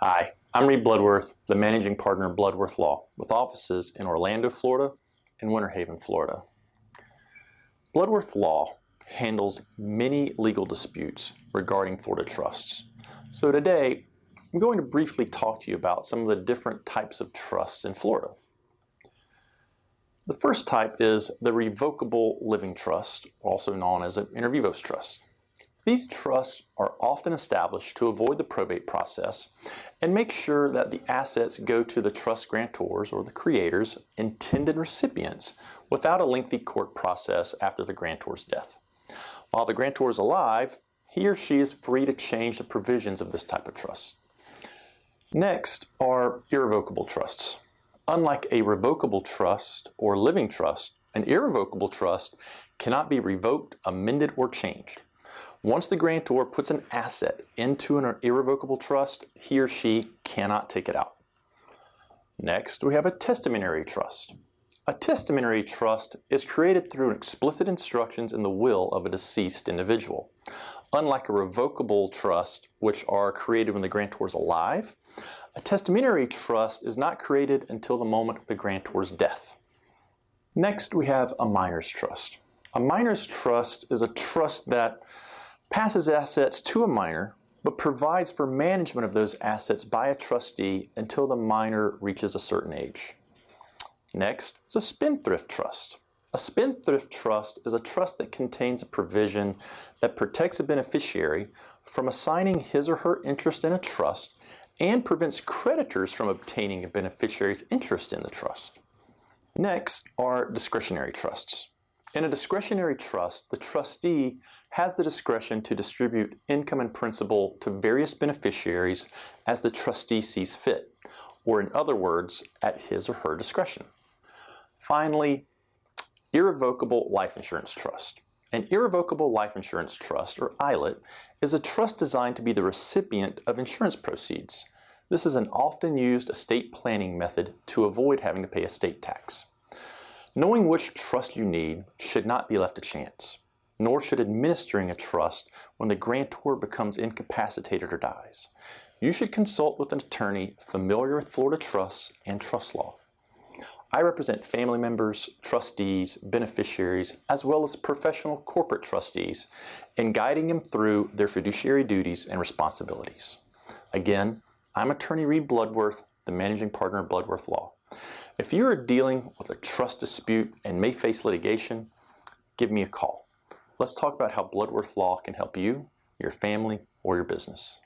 Hi, I'm Reed Bloodworth, the managing partner of Bloodworth Law, with offices in Orlando, Florida and Winter Haven, Florida. Bloodworth Law handles many legal disputes regarding Florida trusts. So today, I'm going to briefly talk to you about some of the different types of trusts in Florida. The first type is the Revocable Living Trust, also known as an inter vivos trust. These trusts are often established to avoid the probate process and make sure that the assets go to the trust grantors or the creators' intended recipients without a lengthy court process after the grantor's death. While the grantor is alive, he or she is free to change the provisions of this type of trust. Next are irrevocable trusts. Unlike a revocable trust or living trust, an irrevocable trust cannot be revoked, amended, or changed. Once the grantor puts an asset into an irrevocable trust, he or she cannot take it out. Next, we have a testamentary trust. A testamentary trust is created through explicit instructions in the will of a deceased individual. Unlike a revocable trust, which are created when the grantor is alive, a testamentary trust is not created until the moment of the grantor's death. Next, we have a minor's trust. A minor's trust is a trust that passes assets to a minor, but provides for management of those assets by a trustee until the minor reaches a certain age. Next is a spendthrift trust. A spendthrift trust is a trust that contains a provision that protects a beneficiary from assigning his or her interest in a trust and prevents creditors from obtaining a beneficiary's interest in the trust. Next are discretionary trusts. In a discretionary trust, the trustee has the discretion to distribute income and principal to various beneficiaries as the trustee sees fit, or in other words, at his or her discretion. Finally, irrevocable life insurance trust. An irrevocable life insurance trust, or ILIT, is a trust designed to be the recipient of insurance proceeds. This is an often used estate planning method to avoid having to pay estate tax. Knowing which trust you need should not be left to chance, nor should administering a trust when the grantor becomes incapacitated or dies. You should consult with an attorney familiar with Florida trusts and trust law. I represent family members, trustees, beneficiaries, as well as professional corporate trustees in guiding them through their fiduciary duties and responsibilities. Again, I'm Attorney Reed Bloodworth, the managing partner of Bloodworth Law. If you are dealing with a trust dispute and may face litigation, give me a call. Let's talk about how Bloodworth Law can help you, your family, or your business.